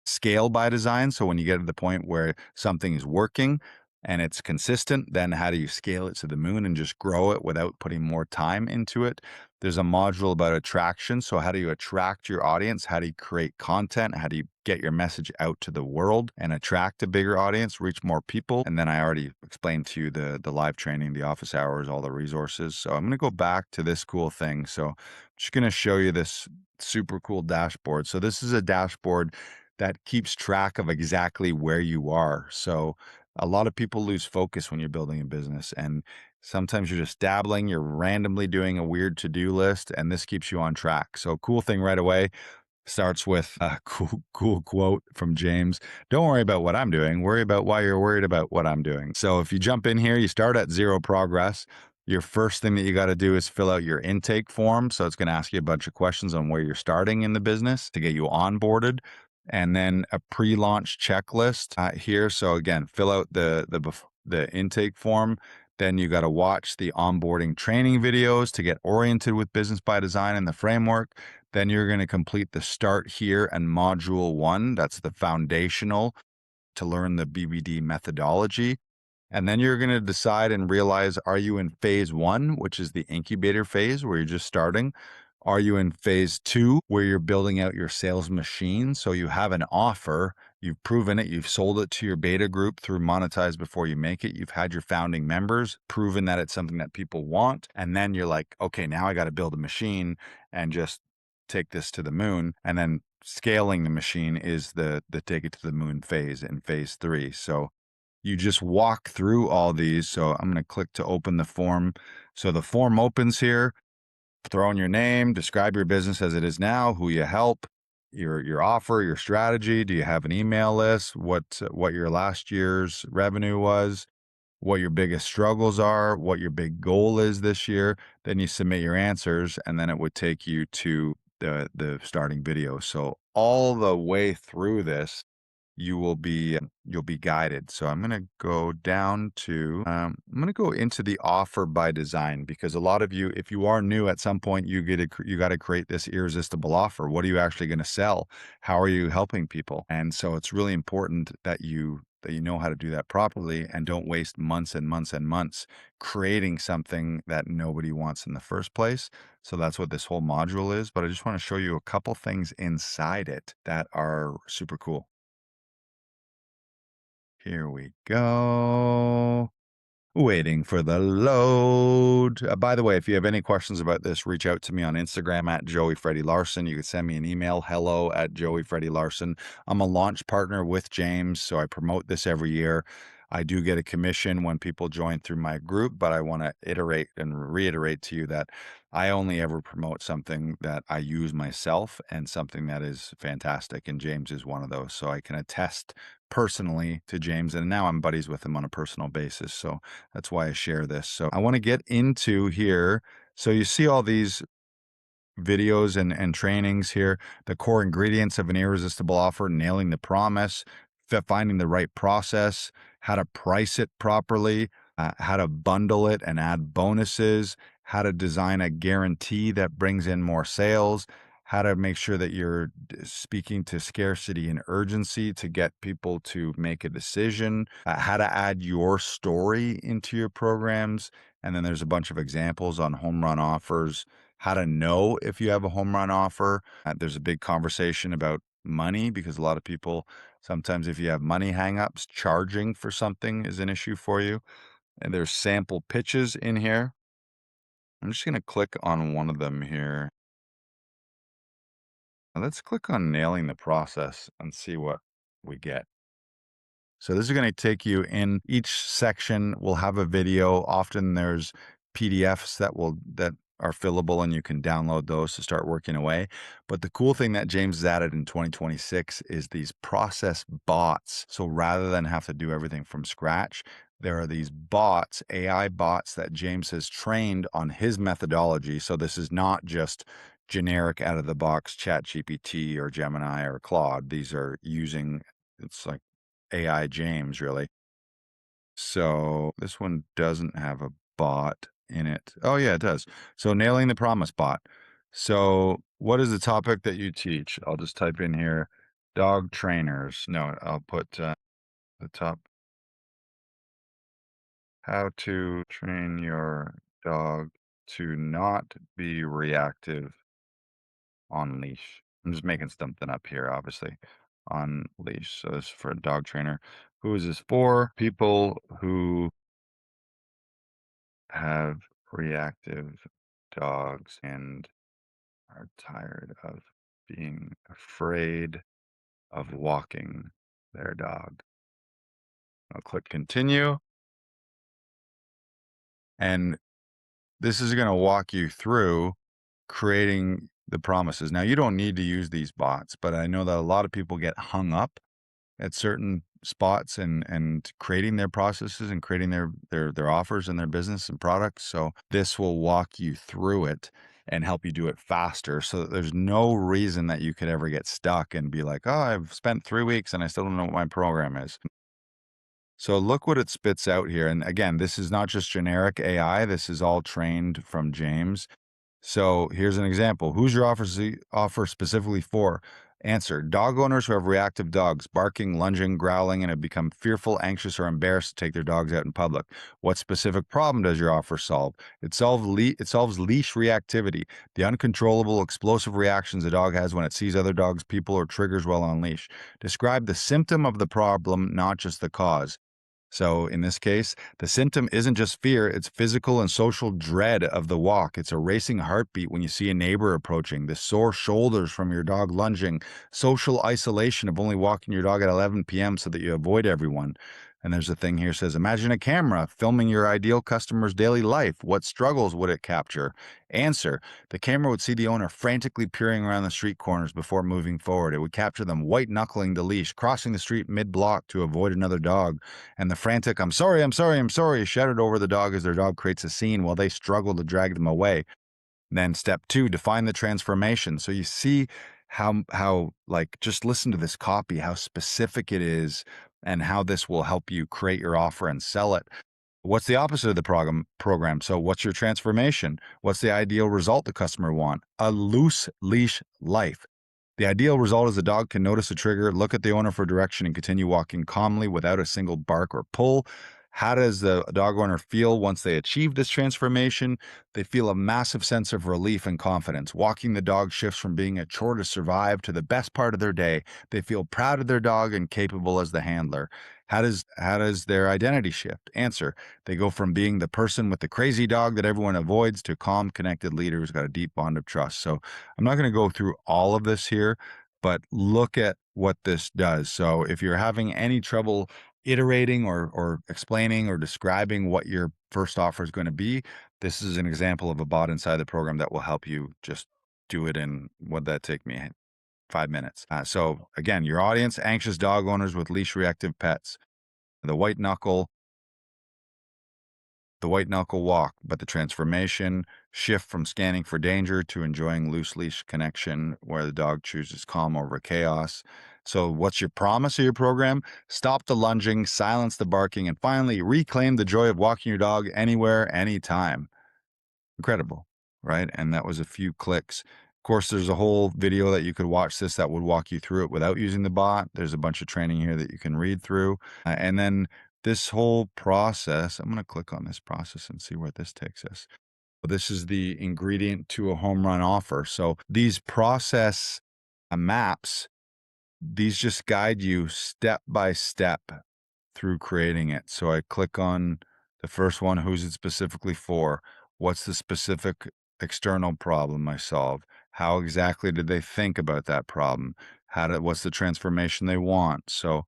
Scale by design. So when you get to the point where something is working and it's consistent, then how do you scale it to the moon and just grow it without putting more time into it? There's a module about attraction. So how do you attract your audience? How do you create content? How do you get your message out to the world and attract a bigger audience, reach more people? And then I already explained to you the live training, the office hours, all the resources. So I'm going to go back to this cool thing. So I'm just going to show you this super cool dashboard. So this is a dashboard that keeps track of exactly where you are. So a lot of people lose focus when you're building a business, and sometimes you're just dabbling, you're randomly doing a weird to-do list, and this keeps you on track. So cool thing right away starts with a cool quote from James. Don't worry about what I'm doing. Worry about why you're worried about what I'm doing. So if you jump in here, you start at zero progress. Your first thing that you got to do is fill out your intake form. So it's going to ask you a bunch of questions on where you're starting in the business to get you onboarded. And then a pre-launch checklist here. So again, fill out the intake form. Then you got to watch the onboarding training videos to get oriented with Business by Design and the framework. Then you're going to complete the Start Here and Module 1. That's the foundational to learn the BBD methodology. And then you're going to decide and realize, are you in phase 1, which is the incubator phase where you're just starting? Are you in phase 2 where you're building out your sales machine? So you have an offer, you've proven it, you've sold it to your beta group through Monetize Before You Make It. You've had your founding members, proven that it's something that people want. And then you're like, okay, now I got to build a machine and just take this to the moon. And then scaling the machine is the take it to the moon phase in phase 3. So you just walk through all these. So I'm going to click to open the form. So the form opens here. Throw in your name, describe your business as it is now, who you help, your offer, your strategy. Do you have an email list? What your last year's revenue was, what your biggest struggles are, what your big goal is this year. Then you submit your answers, and then it would take you to the starting video. So all the way through this, you'll be guided. So I'm going to go down to I'm going to go into the offer by design, because a lot of you, if you are new, at some point you got to create this irresistible offer. What are you actually going to sell? How are you helping people? And so it's really important that you know how to do that properly and don't waste months and months and months creating something that nobody wants in the first place. So that's what this whole module is. But I just want to show you a couple things inside it that are super cool. Here we go. Waiting for the load. By the way, if you have any questions about this, reach out to me on Instagram at Joey Freddy Larson. You can send me an email, hello at Joey Freddy Larson. I'm a launch partner with James, so I promote this every year. I do get a commission when people join through my group, but I want to iterate and reiterate to you that I only ever promote something that I use myself and something that is fantastic. And James is one of those. So I can attest personally to James, and now I'm buddies with him on a personal basis. So that's why I share this. So I want to get into here. So you see all these videos and trainings here, the core ingredients of an irresistible offer, nailing the promise, finding the right process, how to price it properly, how to bundle it and add bonuses, how to design a guarantee that brings in more sales, how to make sure that you're speaking to scarcity and urgency to get people to make a decision, how to add your story into your programs. And then there's a bunch of examples on home run offers, how to know if you have a home run offer. There's a big conversation about money, because a lot of people, sometimes if you have money hangups, charging for something is an issue for you. And there's sample pitches in here. I'm just going to click on one of them here. Now let's click on nailing the process and see what we get. So this is going to take you in each section will have a video. Often there's PDFs that are fillable and you can download those to start working away. But the cool thing that James has added in 2026 is these process bots. So rather than have to do everything from scratch, there are these bots, AI bots that James has trained on his methodology. So this is not just generic out of the box chat GPT or Gemini or Claude. These are using, it's like AI James, really. So this one doesn't have a bot in it. Oh, yeah, it does. So nailing the promise bot. So what is the topic that you teach? I'll just type in here dog trainers. No, I'll put the top how to train your dog to not be reactive on leash. I'm just making something up here, obviously, on leash. So this is for a dog trainer. Who is this for? People who have reactive dogs and are tired of being afraid of walking their dog. I'll click continue. And this is going to walk you through creating the promises. Now, you don't need to use these bots, but I know that a lot of people get hung up at certain spots and creating their processes and creating their offers and their business and products. So this will walk you through it and help you do it faster so that there's no reason that you could ever get stuck and be like, oh, I've spent 3 weeks and I still don't know what my program is. So look what it spits out here. And again, this is not just generic AI. This is all trained from James. So here's an example. Who's your offer specifically for? Answer: dog owners who have reactive dogs, barking, lunging, growling, and have become fearful, anxious, or embarrassed to take their dogs out in public. What specific problem does your offer solve? It solves leash reactivity, the uncontrollable, explosive reactions a dog has when it sees other dogs, people, or triggers while on leash. Describe the symptom of the problem, not just the cause. So in this case, the symptom isn't just fear, it's physical and social dread of the walk. It's a racing heartbeat when you see a neighbor approaching, the sore shoulders from your dog lunging, social isolation of only walking your dog at 11 p.m. so that you avoid everyone. And there's a thing here says, imagine a camera filming your ideal customer's daily life. What struggles would it capture? Answer: the camera would see the owner frantically peering around the street corners before moving forward. It would capture them white knuckling the leash, crossing the street mid-block to avoid another dog, and the frantic, I'm sorry, I'm sorry, I'm sorry, shouted over the dog as their dog creates a scene while they struggle to drag them away. Then step 2, define the transformation. So you see how like just listen to this copy, how specific it is and how this will help you create your offer and sell it. What's the opposite of the program? So what's your transformation? What's the ideal result the customer want? A loose leash life. The ideal result is the dog can notice a trigger, look at the owner for direction, and continue walking calmly without a single bark or pull. How does the dog owner feel once they achieve this transformation? They feel a massive sense of relief and confidence. Walking the dog shifts from being a chore to survive to the best part of their day. They feel proud of their dog and capable as the handler. How does their identity shift? Answer: they go from being the person with the crazy dog that everyone avoids to calm, connected leader who's got a deep bond of trust. So I'm not going to go through all of this here, but look at what this does. So if you're having any trouble iterating or explaining or describing what your first offer is going to be, this is an example of a bot inside the program that will help you just do it in, what that take me, 5 minutes. So again, your audience: anxious dog owners with leash reactive pets. The white knuckle, the white knuckle walk, but the transformation shift from scanning for danger to enjoying loose leash connection where the dog chooses calm over chaos. So what's your promise of your program? Stop the lunging, silence the barking, and finally reclaim the joy of walking your dog anywhere, anytime. Incredible, right? And that was a few clicks. Of course, there's a whole video that you could watch this that would walk you through it without using the bot. There's a bunch of training here that you can read through. And then this whole process, I'm going to click on this process and see where this takes us. This is the ingredient to a home run offer. So these process maps, these just guide you step by step through creating it. So I click on the first one. Who's it specifically for? What's the specific external problem I solve? How exactly did they think about that problem? What's the transformation they want? So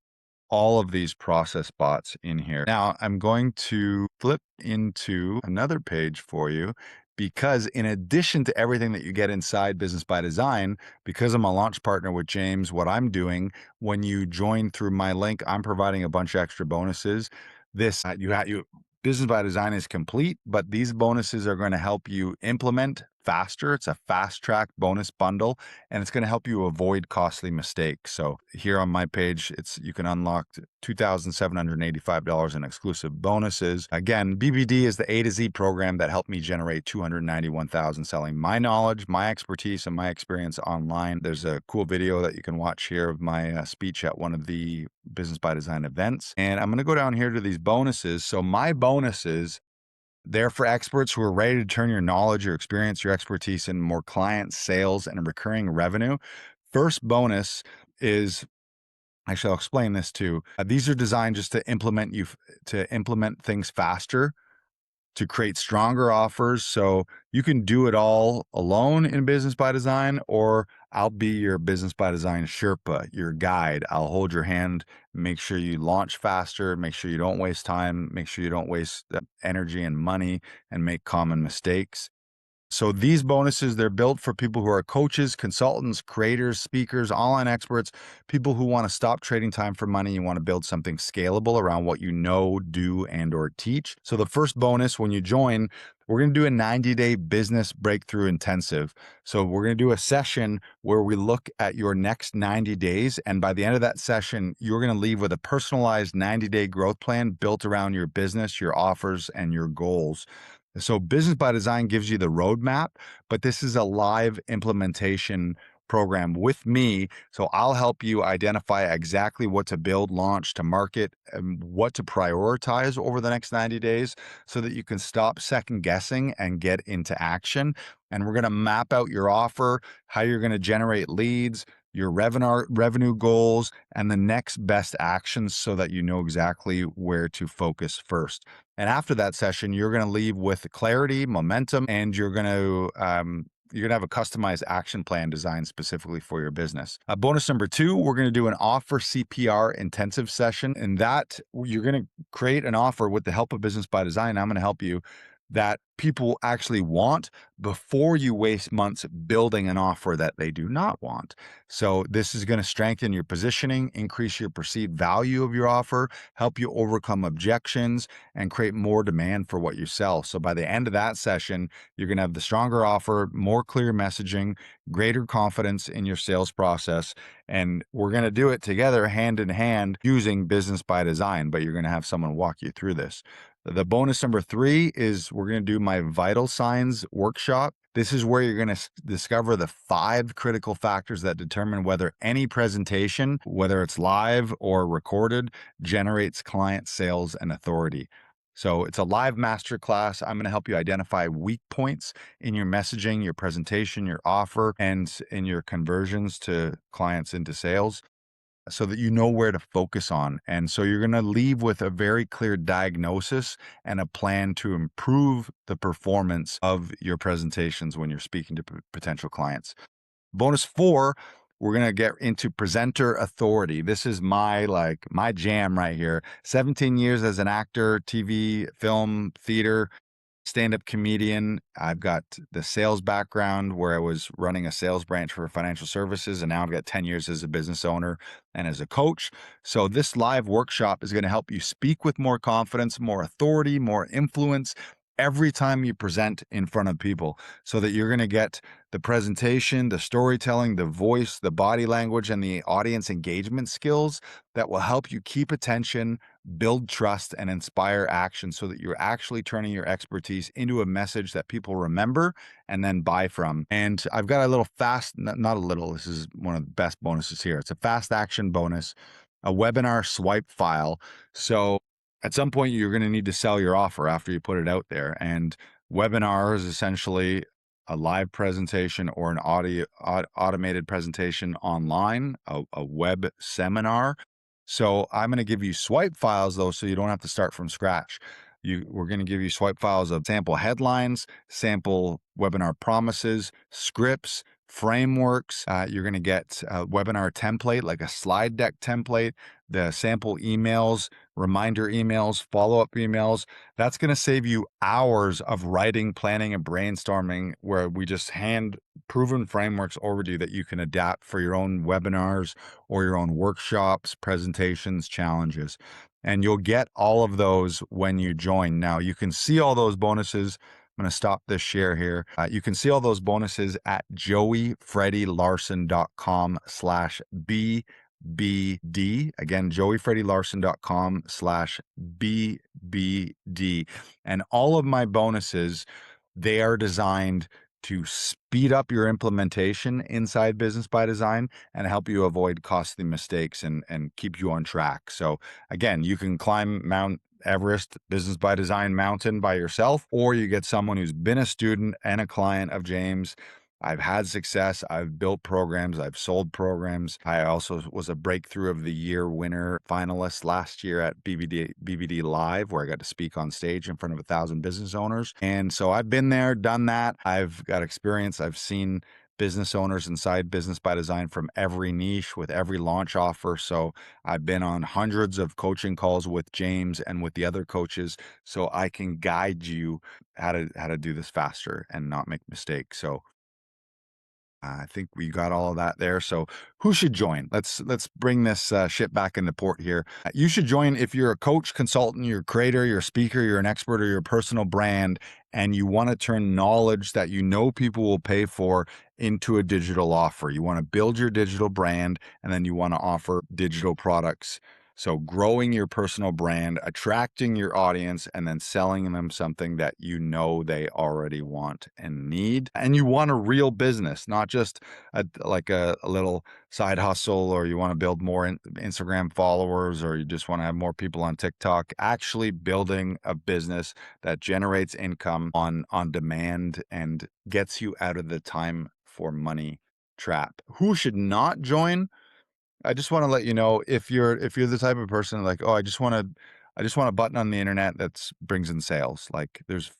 all of these process bots in here. Now I'm going to flip into another page for you because in addition to everything that you get inside Business by Design, because I'm a launch partner with James, what I'm doing when you join through my link, I'm providing a bunch of extra bonuses. This you Business by Design is complete, but these bonuses are going to help you implement faster. It's a fast track bonus bundle, and it's going to help you avoid costly mistakes. So here on my page, you can unlock $2,785 in exclusive bonuses. Again, BBD is the A to Z program that helped me generate $291,000 selling my knowledge, my expertise, and my experience online. There's a cool video that you can watch here of my speech at one of the Business by Design events. And I'm going to go down here to these bonuses. So my bonuses, they're for experts who are ready to turn your knowledge, your experience, your expertise into more clients, sales, and recurring revenue. First bonus is, actually, I'll explain this too. These are designed just to implement things faster, to create stronger offers. So you can do it all alone in Business by Design, or I'll be your Business by Design Sherpa, your guide. I'll hold your hand, make sure you launch faster, make sure you don't waste time, make sure you don't waste energy and money and make common mistakes. So these bonuses, they're built for people who are coaches, consultants, creators, speakers, online experts, people who want to stop trading time for money. You want to build something scalable around what you know, do, and or teach. So the first bonus when you join, we're going to do a 90-day business breakthrough intensive. So we're going to do a session where we look at your next 90 days. And by the end of that session, you're going to leave with a personalized 90-day growth plan built around your business, your offers, and your goals. So Business by Design gives you the roadmap, but this is a live implementation program with me. So I'll help you identify exactly what to build, launch, to market, and what to prioritize over the next 90 days so that you can stop second guessing and get into action. And we're going to map out your offer, how you're going to generate leads, your revenue goals, and the next best actions so that you know exactly where to focus first. And after that session, you're going to leave with clarity, momentum, and you're going to have a customized action plan designed specifically for your business. Bonus number 2, we're going to do an offer CPR intensive session. And that you're going to create an offer with the help of Business by Design. I'm going to help you that people actually want before you waste months building an offer that they do not want. So this is going to strengthen your positioning, increase your perceived value of your offer, help you overcome objections, and create more demand for what you sell. So by the end of that session, you're going to have the stronger offer, more clear messaging, greater confidence in your sales process. And we're going to do it together hand in hand using Business by Design, but you're going to have someone walk you through this. The bonus number 3 is we're going to do my vital signs workshop. This is where you're going to discover the 5 critical factors that determine whether any presentation, whether it's live or recorded, generates client sales and authority. So it's a live masterclass. I'm going to help you identify weak points in your messaging, your presentation, your offer, and in your conversions to clients into sales, so that you know where to focus on. And so you're going to leave with a very clear diagnosis and a plan to improve the performance of your presentations when you're speaking to potential clients. Bonus 4, we're going to get into presenter authority. This is my jam right here. 17 years as an actor, TV, film, theater, stand-up comedian. I've got the sales background where I was running a sales branch for financial services, and now I've got 10 years as a business owner and as a coach. So this live workshop is going to help you speak with more confidence, more authority, more influence every time you present in front of people, so that you're going to get the presentation, the storytelling, the voice, the body language, and the audience engagement skills that will help you keep attention, build trust, and inspire action, so that you're actually turning your expertise into a message that people remember and then buy from. And I've got a little not a little, this is one of the best bonuses here. It's a fast action bonus, a webinar swipe file. So at some point, you're going to need to sell your offer after you put it out there. And webinar is essentially a live presentation or an automated presentation online, a web seminar. So I'm going to give you swipe files, though, so you don't have to start from scratch. We're going to give you swipe files of sample headlines, sample webinar promises, scripts, frameworks. You're going to get a webinar template, like a slide deck template, the sample emails, reminder emails, follow-up emails. That's going to save you hours of writing, planning, and brainstorming, where we just hand proven frameworks over to you that you can adapt for your own webinars or your own workshops, presentations, challenges. And you'll get all of those when you join. Now, you can see all those bonuses. I'm going to stop this share here. You can see all those bonuses at joeyfreddylarson.com/BBD. Again, joeyfreddylarson.com/BBD. And all of my bonuses, they are designed to speed up your implementation inside Business by Design and help you avoid costly mistakes and keep you on track. So again, you can climb Mount Everest Business by Design mountain by yourself, or you get someone who's been a student and a client of James. I've had success. I've built programs. I've sold programs. I also was a Breakthrough of the Year winner finalist last year at BBD Live, where I got to speak on stage in front of 1,000 business owners. And so I've been there, done that. I've got experience. I've seen business owners inside Business by Design from every niche with every launch offer. So I've been on hundreds of coaching calls with James and with the other coaches, so I can guide you how to do this faster and not make mistakes. So I think we got all of that there. So who should join? Let's bring this ship back into port here. You should join if you're a coach, consultant, you're a creator, you're a speaker, you're an expert, or you're a personal brand, and you want to turn knowledge that you know people will pay for into a digital offer. You want to build your digital brand, and then you want to offer digital products. So growing your personal brand, attracting your audience, and then selling them something that you know they already want and need. And you want a real business, not just like a little side hustle, or you want to build more Instagram followers, or you just want to have more people on TikTok. Actually building a business that generates income on demand and gets you out of the time for money trap. Who should not join? I just want to let you know, if you're the type of person like, oh, I just want a button on the internet that brings in sales. Like there's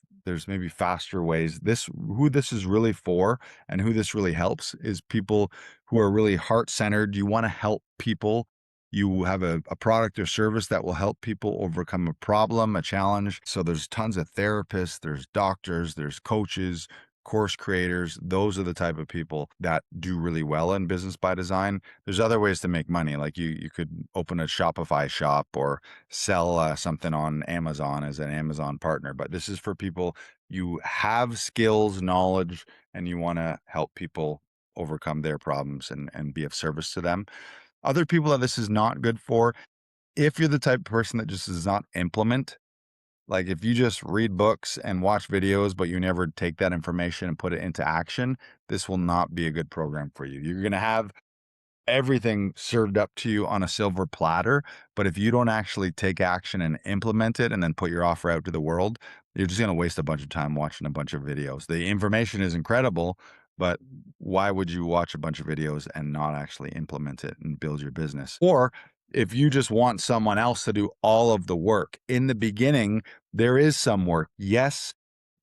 maybe faster ways. Who this is really for and who this really helps is people who are really heart-centered. You want to help people. You have a product or service that will help people overcome a problem, a challenge. So there's tons of therapists, there's doctors, there's coaches, course creators. Those are the type of people that do really well in Business by Design. There's other ways to make money. Like you could open a Shopify shop or sell something on Amazon as an Amazon partner. But this is for people, you have skills, knowledge, and you want to help people overcome their problems and be of service to them. Other people that this is not good for, if you're the type of person that just does not implement, like if you just read books and watch videos, but you never take that information and put it into action, this will not be a good program for you. You're going to have everything served up to you on a silver platter, but if you don't actually take action and implement it and then put your offer out to the world, you're just going to waste a bunch of time watching a bunch of videos. The information is incredible, but why would you watch a bunch of videos and not actually implement it and build your business? Or if you just want someone else to do all of the work in the beginning, there is some work. Yes,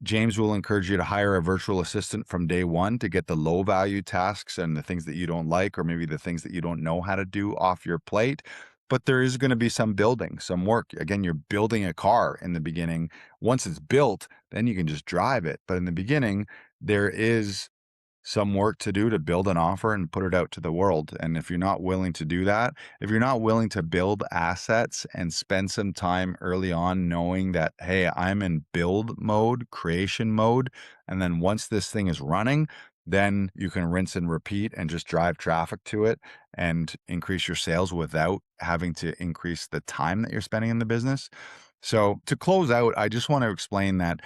James will encourage you to hire a virtual assistant from day one to get the low value tasks and the things that you don't like, or maybe the things that you don't know how to do off your plate. But there is going to be some building, some work. Again, you're building a car in the beginning. Once it's built, then you can just drive it. But in the beginning, there is some work to do to build an offer and put it out to the world. And if you're not willing to do that, if you're not willing to build assets and spend some time early on knowing that, hey, I'm in build mode, creation mode, and then once this thing is running, then you can rinse and repeat and just drive traffic to it and increase your sales without having to increase the time that you're spending in the business. So to close out, I just want to explain that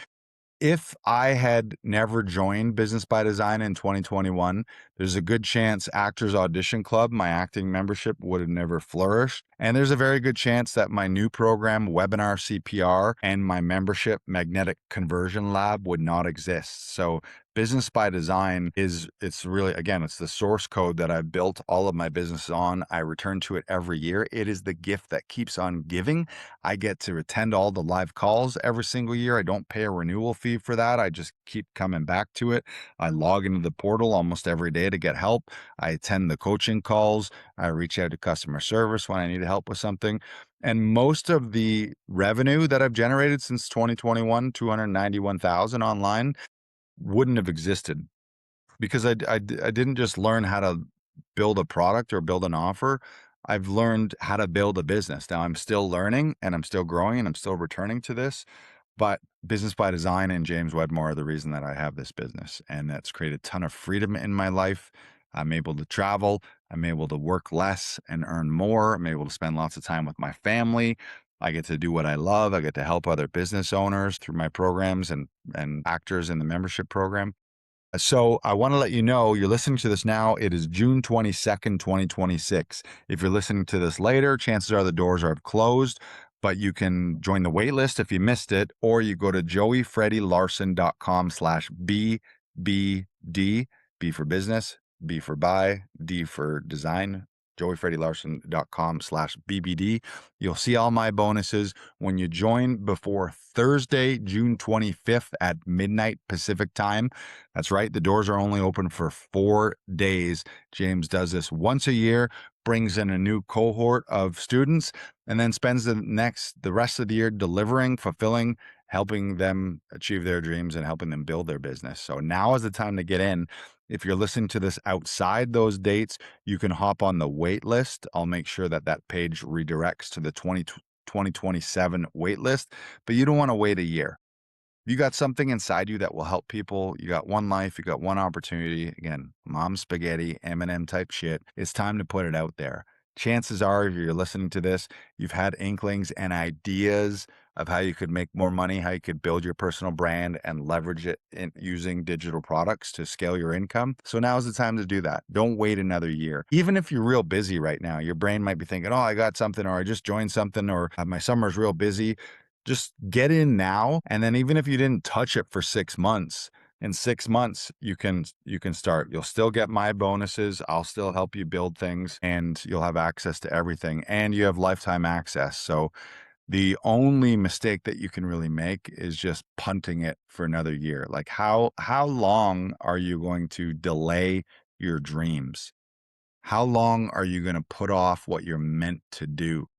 if I had never joined Business by Design in 2021, there's a good chance Actors Audition Club, my acting membership, would have never flourished. And there's a very good chance that my new program, Webinar CPR, and my membership, Magnetic Conversion Lab, would not exist. So Business by Design it's really, again, it's the source code that I've built all of my businesses on. I return to it every year. It is the gift that keeps on giving. I get to attend all the live calls every single year. I don't pay a renewal fee for that. I just keep coming back to it. I log into the portal almost every day to get help. I attend the coaching calls. I reach out to customer service when I need help with something. And most of the revenue that I've generated since 2021, 291,000 online, wouldn't have existed because I didn't just learn how to build a product or build an offer. I've learned how to build a business. Now I'm still learning and I'm still growing and I'm still returning to this, but Business by Design and James Wedmore are the reason that I have this business. And that's created a ton of freedom in my life. I'm able to travel. I'm able to work less and earn more. I'm able to spend lots of time with my family. I get to do what I love. I get to help other business owners through my programs and actors in the membership program. So I want to let you know you're listening to this now. It is June 22nd, 2026. If you're listening to this later, chances are the doors are closed, but you can join the wait list if you missed it, or you go to joeyfreddylarson.com/BBD, B for business, B for buy, D for design, joeyfreddylarson.com/BBD. You'll see all my bonuses when you join before Thursday, June 25th at midnight Pacific time. That's right. The doors are only open for 4 days. James does this once a year, brings in a new cohort of students, and then spends the rest of the year delivering, fulfilling, helping them achieve their dreams and helping them build their business. So now is the time to get in. If you're listening to this outside those dates, you can hop on the wait list. I'll make sure that that page redirects to the 2027 wait list, but you don't want to wait a year. You got something inside you that will help people. You got one life, you got one opportunity. Again, mom spaghetti, Eminem type shit. It's time to put it out there. Chances are, if you're listening to this, you've had inklings and ideas of how you could make more money, how you could build your personal brand and leverage it in using digital products to scale your income. So now is the time to do that. Don't wait another year. Even if you're real busy right now, your brain might be thinking, oh, I got something, or I just joined something, or my summer's real busy. Just get in now, and then even if you didn't touch it for 6 months, in 6 months you can start. You'll still get my bonuses. I'll still help you build things, and you'll have access to everything, and you have lifetime access. So the only mistake that you can really make is just punting it for another year. Like how long are you going to delay your dreams? How long are you going to put off what you're meant to do?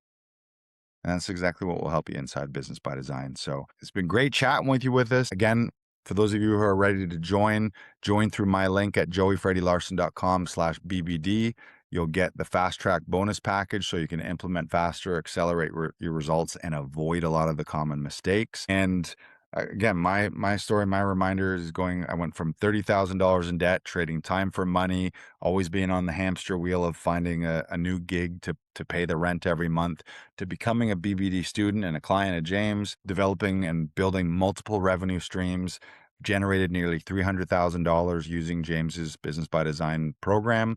And that's exactly what will help you inside Business by Design. So it's been great chatting with you with this. Again, for those of you who are ready to join through my link at joeyfreddylarson.com/BBD. You'll get the fast track bonus package so you can implement faster, accelerate your results, and avoid a lot of the common mistakes. And again, my story, my reminder is I went from $30,000 in debt, trading time for money, always being on the hamster wheel of finding a new gig to pay the rent every month, to becoming a BBD student and a client of James, developing and building multiple revenue streams, generated nearly $300,000 using James's Business by Design program.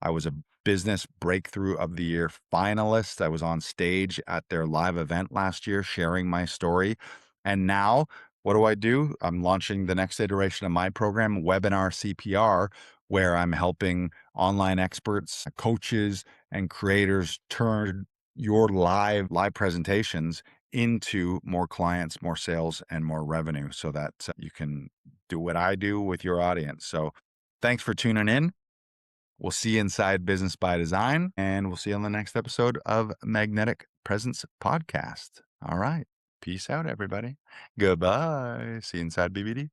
I was a Business Breakthrough of the Year finalist. I was on stage at their live event last year sharing my story. And now, what do? I'm launching the next iteration of my program, Webinar CPR, where I'm helping online experts, coaches, and creators turn your live presentations into more clients, more sales, and more revenue so that you can do what I do with your audience. So thanks for tuning in. We'll see you inside Business by Design, and we'll see you on the next episode of Magnetic Presence Podcast. All right. Peace out, everybody. Goodbye. See you inside BBD.